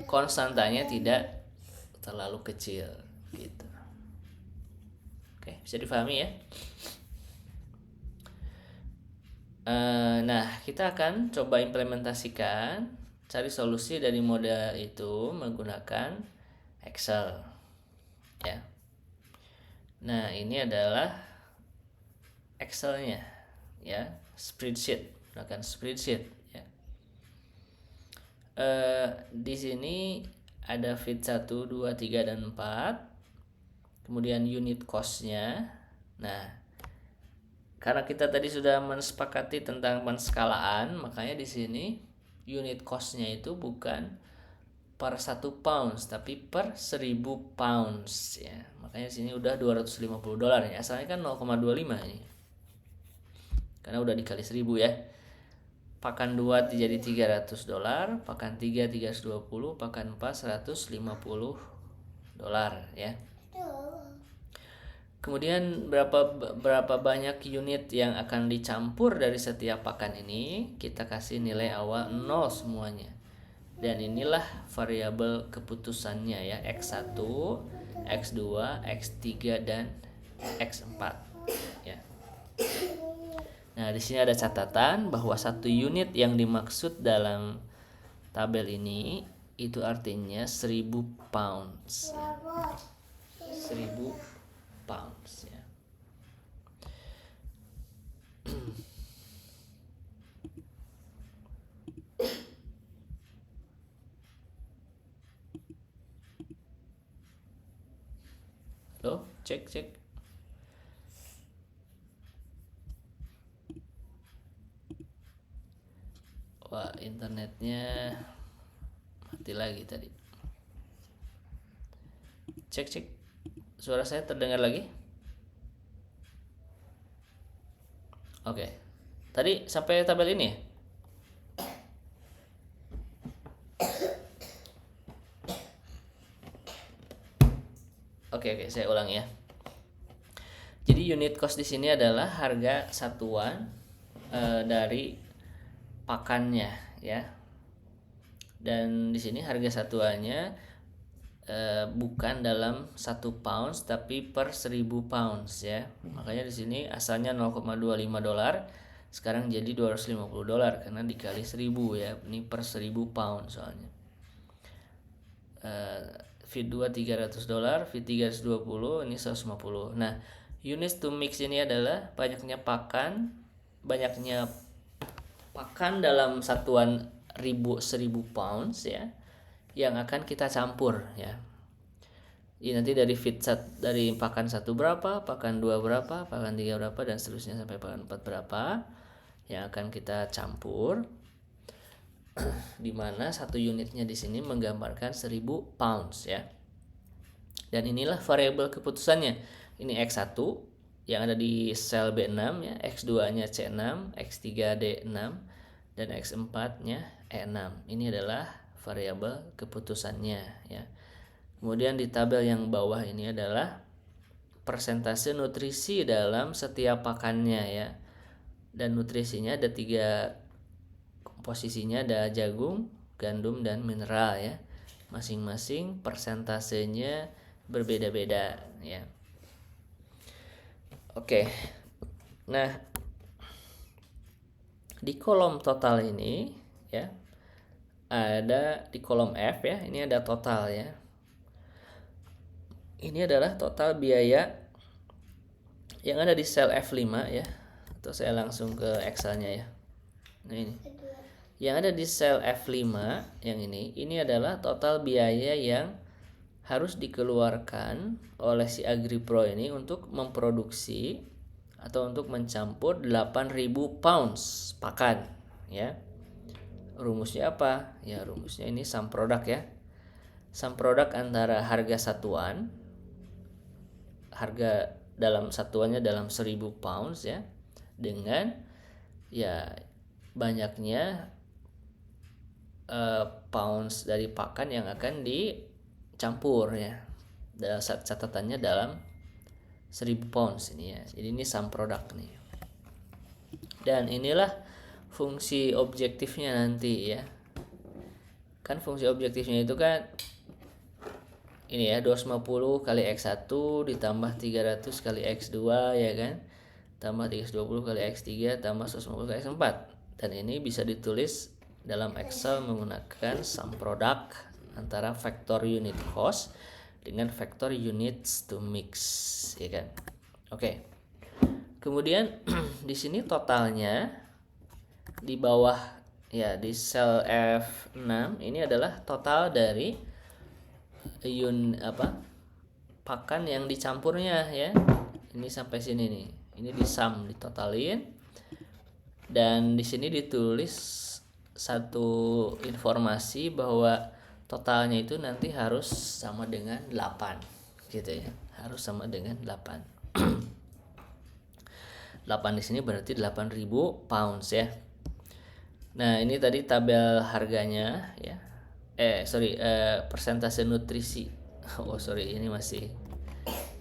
konstantanya tidak terlalu kecil gitu. Oke, bisa difahami ya. Nah, kita akan coba implementasikan, cari solusi dari model itu menggunakan Excel ya. Nah, ini adalah Excelnya ya, spreadsheet, menggunakan spreadsheet ya. Di sini ada fit 1, 2, 3 dan 4. Kemudian unit cost-nya. Nah, karena kita tadi sudah mensepakati tentang penskalaan, makanya di sini unit cost-nya itu bukan per 1 pounds tapi per 1000 pounds ya. Makanya di sini udah $250 ya. Asalnya kan 0,25 ini. Karena udah dikali 1000 ya. Pakan 2 jadi $300, pakan 3 320, pakan 4 $150 ya. Kemudian berapa banyak unit yang akan dicampur dari setiap pakan ini, kita kasih nilai awal 0 semuanya. Dan inilah variabel keputusannya ya, X1, X2, X3 dan X4 ya. Nah, di sini ada catatan bahwa 1 unit yang dimaksud dalam tabel ini itu artinya 1000 pounds ya. 1000 pounds ya. Halo, cek. Wah, internetnya mati lagi tadi. Cek. Suara saya terdengar lagi? Oke. Tadi sampai tabel ini ya? Oke, saya ulang ya. Jadi unit cost di sini adalah harga satuan dari pakannya ya. Dan di sini harga satuannya bukan dalam 1 pounds tapi per 1000 pounds ya. Makanya di sini asalnya $0,25, sekarang jadi $250 karena dikali 1000 ya. Ini per 1000 pounds soalnya. Feed 2 $300, feed 320, ini 150. Nah, units to mix ini adalah banyaknya pakan dalam satuan 1000 pounds ya, yang akan kita campur ya. Ini nanti dari dari pakan 1 berapa, pakan 2 berapa, pakan 3 berapa dan seterusnya sampai pakan 4 berapa. yang akan kita campur, di mana satu unitnya di sini menggambarkan 1000 pounds ya. Dan inilah variabel keputusannya. Ini X1 yang ada di sel B6 ya, X2-nya C6, X3 D6, dan X4-nya E6. Ini adalah variabel keputusannya ya. Kemudian di tabel yang bawah ini adalah persentase nutrisi dalam setiap pakannya ya. Dan nutrisinya ada 3 komposisinya, ada jagung, gandum, dan mineral ya. Masing-masing persentasenya berbeda-beda ya. Oke. Nah, di kolom total ini ya, ada di kolom F ya, ini ada total ya. Ini adalah total biaya yang ada di sel F5 ya. Atau saya langsung ke Excel-nya ya. Nah, ini. Yang ada di sel F5 yang ini adalah total biaya yang harus dikeluarkan oleh si AgriPro ini untuk memproduksi atau untuk mencampur 8.000 pounds pakan ya. Rumusnya apa? Ya, rumusnya ini sum product ya. Sum product antara harga satuan, harga dalam satuannya dalam 1000 pounds ya, dengan ya banyaknya pounds dari pakan yang akan dicampur ya. Dalam catatannya dalam 1000 pounds ini ya. Jadi ini sum product nih. Dan inilah fungsi objektifnya nanti ya. Kan fungsi objektifnya itu kan ini ya, 250 kali X1 ditambah 300 kali X2 ya kan, tambah 320 kali X3 tambah 150 kali X4. Dan ini bisa ditulis dalam Excel menggunakan sum product antara vektor unit cost dengan vektor units to mix ya kan. Oke. Kemudian di sini totalnya di bawah ya, di sel F6 ini adalah total dari pakan yang dicampurnya ya. Ini sampai sini nih. Ini disum, ditotalin. Dan di sini ditulis satu informasi bahwa totalnya itu nanti harus sama dengan 8 gitu ya. Harus sama dengan 8. 8 di sini berarti 8.000 pounds ya. Nah, ini tadi tabel harganya ya. Persentase nutrisi. Oh, sorry, ini masih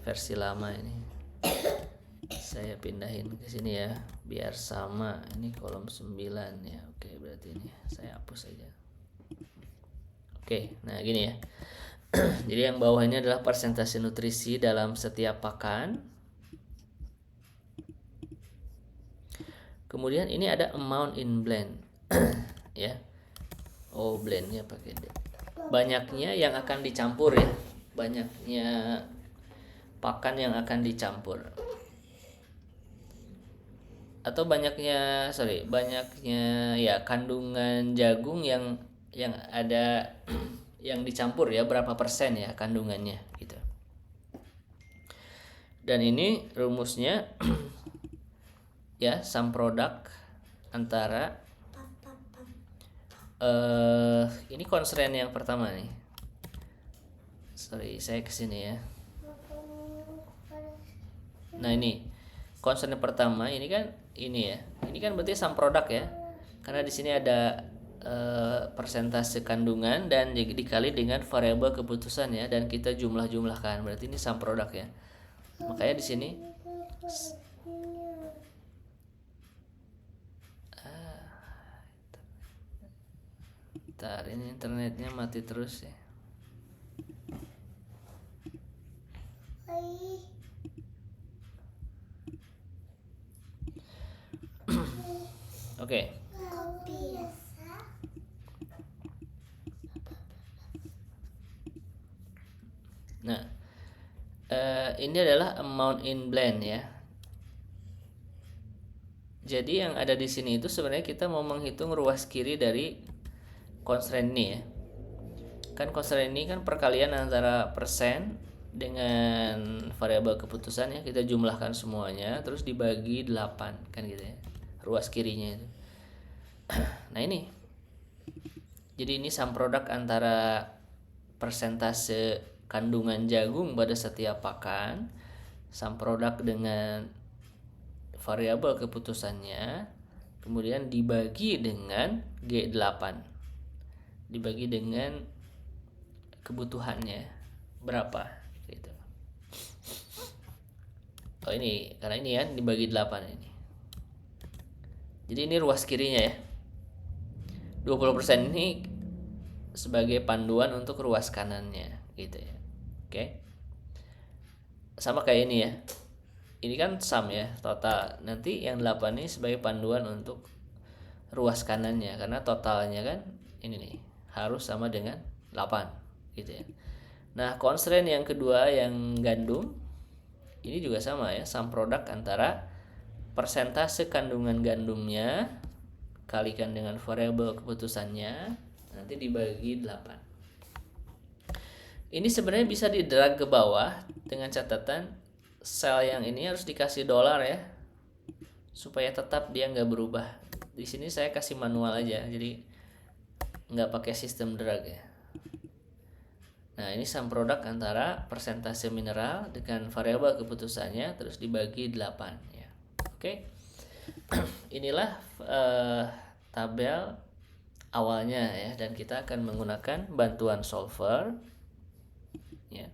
versi lama ini. Saya pindahin ke sini ya biar sama. Ini kolom 9 ya. Oke, berarti ini saya hapus aja. Oke, nah gini ya. Jadi yang bawah ini adalah persentase nutrisi dalam setiap pakan. Kemudian ini ada amount in blend. Ya. Oh, blendnya pakai D. Banyaknya yang akan dicampur ya. Banyaknya pakan yang akan dicampur. Atau banyaknya ya kandungan jagung yang ada yang dicampur ya, berapa persen ya kandungannya gitu. Dan ini rumusnya ya, sum product antara ini constraint yang pertama nih. Sorry, saya kesini ya. Nah, ini constraint pertama ini kan ini ya. Ini kan berarti sum product ya. Karena di sini ada persentase kandungan dan dikali dengan variabel keputusan ya, dan kita jumlah-jumlahkan. Berarti ini sum product ya. Makanya di sini bentar, ini internetnya mati terus ya. Oke. Nah, ini adalah amount in blend ya. Jadi yang ada di sini itu sebenarnya kita mau menghitung ruas kiri dari constraint ini ya. Kan constraint ini kan perkalian antara persen dengan variabel keputusan ya. Kita jumlahkan semuanya terus dibagi 8 kan gitu ya. ruas kirinya itu. Nah ini, jadi ini sum produk antara persentase kandungan jagung pada setiap pakan, sum produk dengan variabel keputusannya, kemudian dibagi dengan G8, dibagi dengan kebutuhannya berapa gitu. Oh ini, karena ini kan dibagi 8 ini. Jadi ini ruas kirinya ya. 20% ini sebagai panduan untuk ruas kanannya gitu ya. Oke. Sama kayak ini ya. Ini kan sum ya, total. Nanti yang 8 ini sebagai panduan untuk ruas kanannya, karena totalnya kan ini nih harus sama dengan 8 gitu ya. Nah, constraint yang kedua yang gandum ini juga sama ya, sum produk antara persentase kandungan gandumnya kalikan dengan variabel keputusannya nanti dibagi 8. Ini sebenarnya bisa di drag ke bawah dengan catatan sel yang ini harus dikasih $, ya, supaya tetap dia nggak berubah. Di sini saya kasih manual aja, jadi nggak pakai sistem drag ya. Nah ini sum produk antara persentase mineral dengan variabel keputusannya terus dibagi 8 ya. Oke. Inilah tabel awalnya ya, dan kita akan menggunakan bantuan solver ya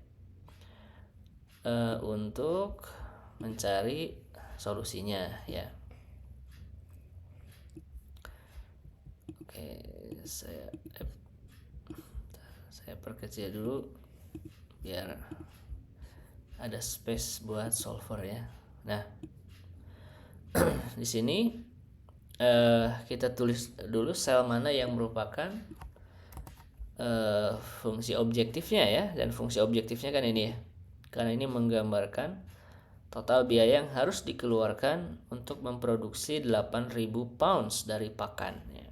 untuk mencari solusinya ya. Oke, saya perkecil dulu biar ada space buat solver ya. Nah, di sini kita tulis dulu sel mana yang merupakan fungsi objektifnya ya, dan fungsi objektifnya kan ini ya, karena ini menggambarkan total biaya yang harus dikeluarkan untuk memproduksi 8.000 pounds dari pakan ya.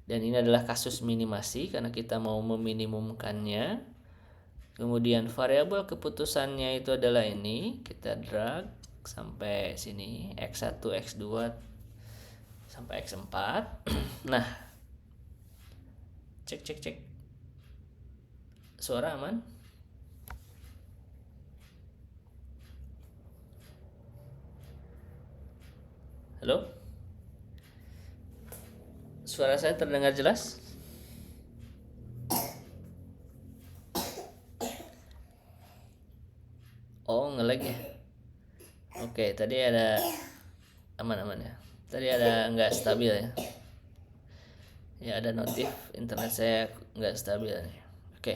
Dan ini adalah kasus minimasi karena kita mau meminimumkannya. Kemudian variabel keputusannya itu adalah ini, kita drag sampai sini X1, X2 sampai X4. Nah, cek suara aman? Halo? Suara saya terdengar jelas? Oh, nge-lag ya. Oke, tadi ada aman ya. Tadi ada nggak stabil ya. Ya, ada notif internet saya nggak stabil nih. Oke.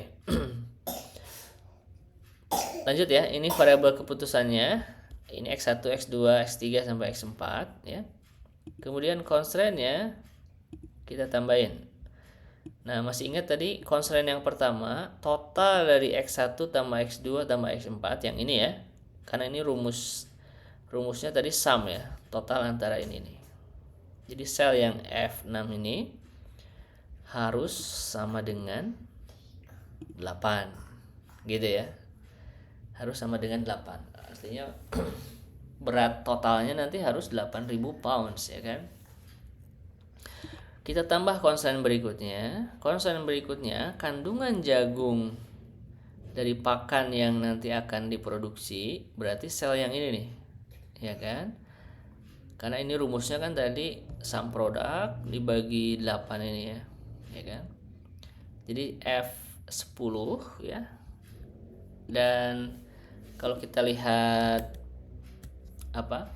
Lanjut ya, ini variabel keputusannya. Ini X1, X2, X3 sampai X4 ya. Kemudian constraint-nya kita tambahin. Nah, masih ingat tadi constraint yang pertama, total dari X1 tambah X2 tambah X4 yang ini ya. Karena ini rumusnya tadi sum ya, total antara ini nih. Jadi sel yang F6 ini harus sama dengan 8. Gitu ya. Harus sama dengan 8. Artinya berat totalnya nanti harus 8.000 pounds ya kan. Kita tambah konsen berikutnya. Konsen berikutnya kandungan jagung dari pakan yang nanti akan diproduksi, berarti sel yang ini nih. Ya kan? Karena ini rumusnya kan tadi sum produk dibagi 8 ini ya. Ya kan? Jadi F10 ya. Dan kalau kita lihat apa?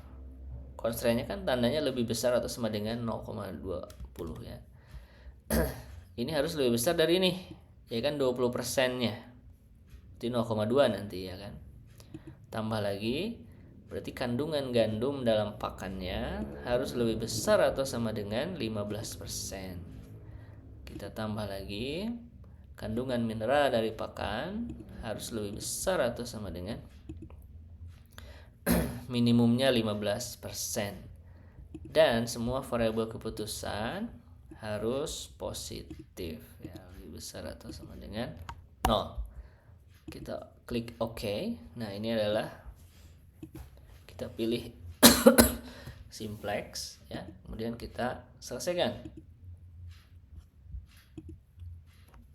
Constraint-nya kan tandanya lebih besar atau sama dengan 0,20 ya. Ini harus lebih besar dari ini. Ya kan 20%-nya. Itu 0,2 nanti ya kan. Tambah lagi berarti kandungan gandum dalam pakannya harus lebih besar atau sama dengan 15%. Kita tambah lagi kandungan mineral dari pakan harus lebih besar atau sama dengan minimumnya 15%. Dan semua variabel keputusan harus positif ya, lebih besar atau sama dengan 0. Kita klik OK. Nah, ini adalah kita pilih simplex ya. Kemudian kita selesaikan.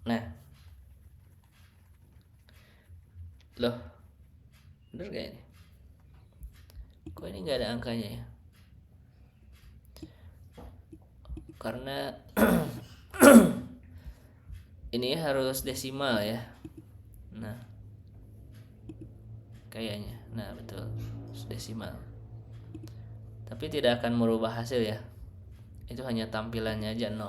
Nah, loh, bener gak ini? Kok ini nggak ada angkanya ya? Karena ini harus desimal ya. Nah, kayaknya, nah betul, desimal. Tapi tidak akan merubah hasil ya. Itu hanya tampilannya aja 00.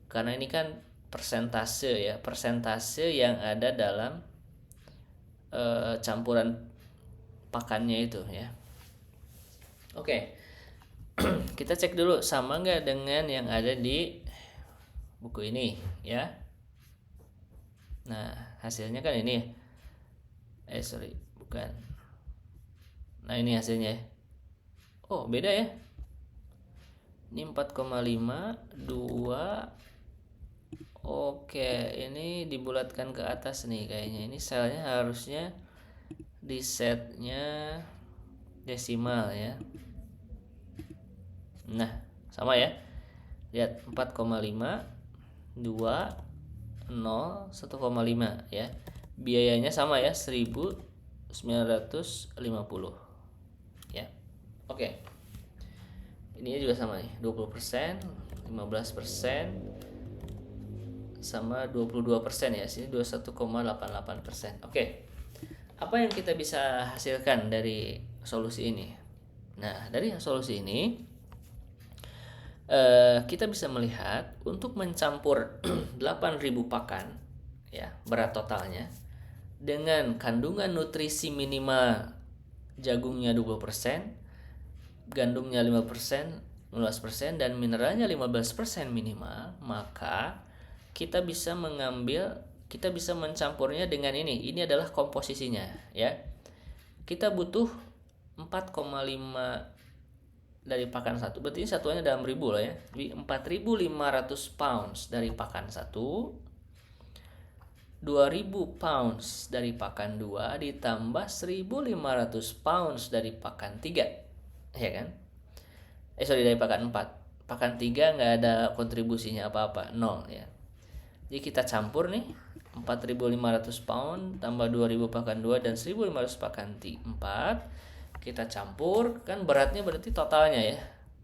Karena ini kan persentase ya, persentase yang ada dalam campuran pakannya itu ya. Oke. Kita cek dulu sama nggak dengan yang ada di buku ini ya. Nah, hasilnya kan ini. Bukan. Nah, ini hasilnya. Oh, beda ya. Ini 4,5 2. Oke, ini dibulatkan ke atas nih kayaknya. Ini selnya harusnya di setnya desimal ya. Nah, sama ya. Lihat 4,5 2 0 1,5 ya. Biayanya sama ya, 1.950 ya. Oke. Ini juga sama nih, 20%, 15% sama 22% ya. Sini 21,88%. Oke. Apa yang kita bisa hasilkan dari solusi ini? Nah, dari solusi ini kita bisa melihat untuk mencampur 8.000 pakan ya, berat totalnya dengan kandungan nutrisi minimal jagungnya 20%, gandumnya 5%, 15% dan mineralnya 15% minimal, maka kita bisa mencampurnya dengan ini. Ini adalah komposisinya ya. Kita butuh 4,5 dari pakan satu, berarti ini satuannya dalam ribu lah ya. Jadi 4.500 pounds dari pakan satu, 2.000 pounds dari pakan 2 ditambah 1.500 pounds dari pakan 3 ya kan. Dari pakan 4. Pakan 3 nggak ada kontribusinya apa-apa, 0 ya. Jadi kita campur nih 4.500 pound tambah 2.000 pakan 2 dan 1.500 pakan 4. Kita campur, kan beratnya berarti totalnya ya.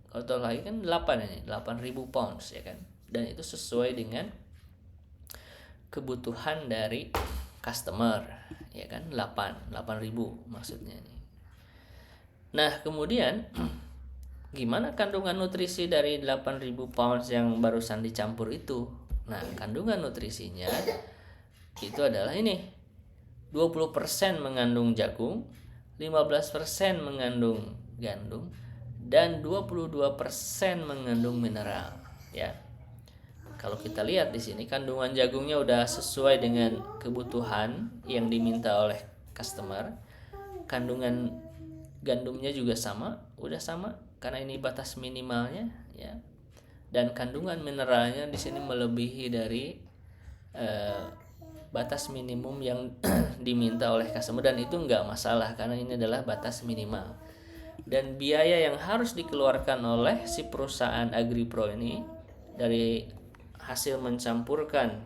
Kalau total lagi kan 8 ini, 8.000 pounds ya kan. Dan itu sesuai dengan kebutuhan dari customer ya kan, 8.000 maksudnya nih. Nah, kemudian gimana kandungan nutrisi dari 8.000 pounds yang barusan dicampur itu? Nah, kandungan nutrisinya itu adalah ini. 20% mengandung jagung, 15% mengandung gandum, dan 22% mengandung mineral ya. Kalau kita lihat di sini kandungan jagungnya udah sesuai dengan kebutuhan yang diminta oleh customer. Kandungan gandumnya juga sama, udah sama karena ini batas minimalnya ya. Dan kandungan mineralnya di sini melebihi dari batas minimum yang diminta oleh customer, dan itu nggak masalah karena ini adalah batas minimal. Dan biaya yang harus dikeluarkan oleh si perusahaan AgriPro ini dari hasil mencampurkan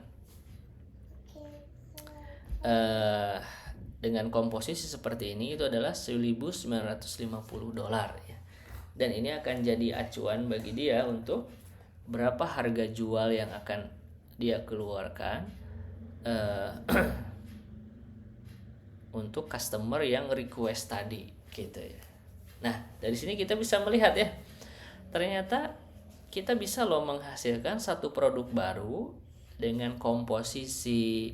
dengan komposisi seperti ini itu adalah $1.950 ya. Dan ini akan jadi acuan bagi dia untuk berapa harga jual yang akan dia keluarkan untuk customer yang request tadi gitu ya. Nah, dari sini kita bisa melihat ya, ternyata kita bisa loh menghasilkan satu produk baru dengan komposisi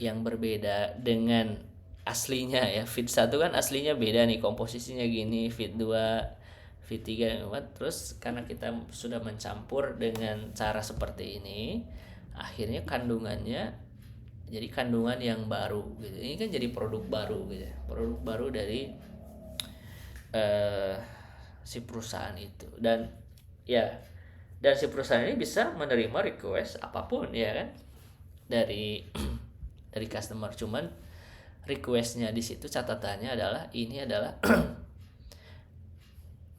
yang berbeda dengan aslinya ya. Feed 1 kan aslinya beda nih, komposisinya gini, feed 2, feed 3, terus karena kita sudah mencampur dengan cara seperti ini, akhirnya kandungannya jadi kandungan yang baru gitu. Ini kan jadi produk baru gitu, produk baru dari si perusahaan itu. Dan si perusahaan ini bisa menerima request apapun ya kan dari customer. Cuman requestnya di situ catatannya adalah ini adalah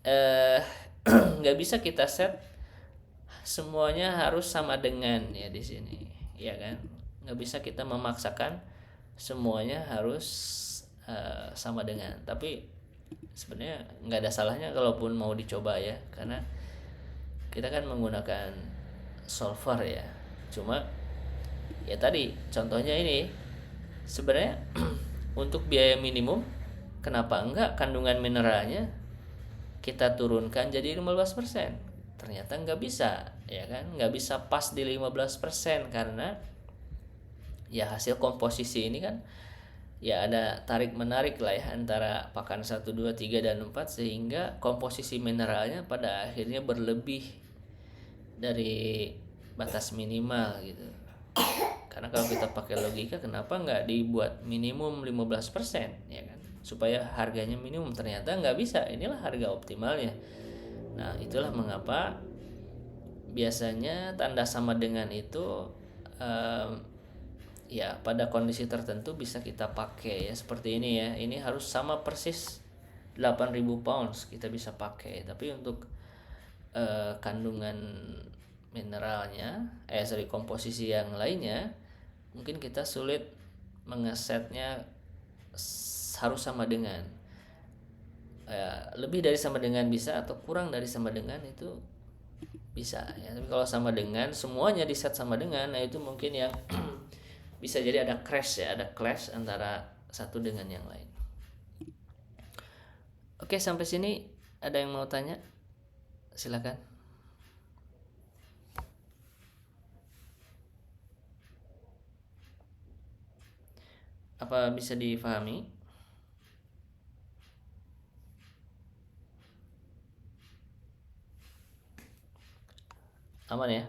eh nggak bisa kita set semuanya harus sama dengan ya di sini, ya kan? Nggak bisa kita memaksakan semuanya harus sama dengan. Tapi sebenarnya nggak ada salahnya kalaupun mau dicoba ya, karena kita kan menggunakan solver ya. Cuma ya tadi contohnya ini sebenarnya untuk biaya minimum, kenapa enggak kandungan mineralnya kita turunkan jadi 15%? Ternyata nggak bisa, ya kan? Nggak bisa pas di 15% karena ya hasil komposisi ini kan ya ada tarik menarik lah ya antara pakan 1, 2, 3, dan 4, sehingga komposisi mineralnya pada akhirnya berlebih dari batas minimal gitu. Karena kalau kita pakai logika, kenapa nggak dibuat minimum 15%, ya kan? Supaya harganya minimum. Ternyata nggak bisa, inilah harga optimalnya. Nah, itulah mengapa biasanya tanda sama dengan itu ya pada kondisi tertentu bisa kita pakai ya, seperti ini ya. Ini harus sama persis 8.000 pounds kita bisa pakai. Tapi untuk kandungan mineralnya, komposisi yang lainnya, mungkin kita sulit mengesetnya harus sama dengan. Lebih dari sama dengan bisa, atau kurang dari sama dengan itu bisa ya. Tapi kalau sama dengan semuanya di set sama dengan, nah itu mungkin yang bisa jadi ada crash ya, ada clash antara satu dengan yang lain. Oke, sampai sini ada yang mau tanya? Silakan. Apa bisa difahami? Aman ya?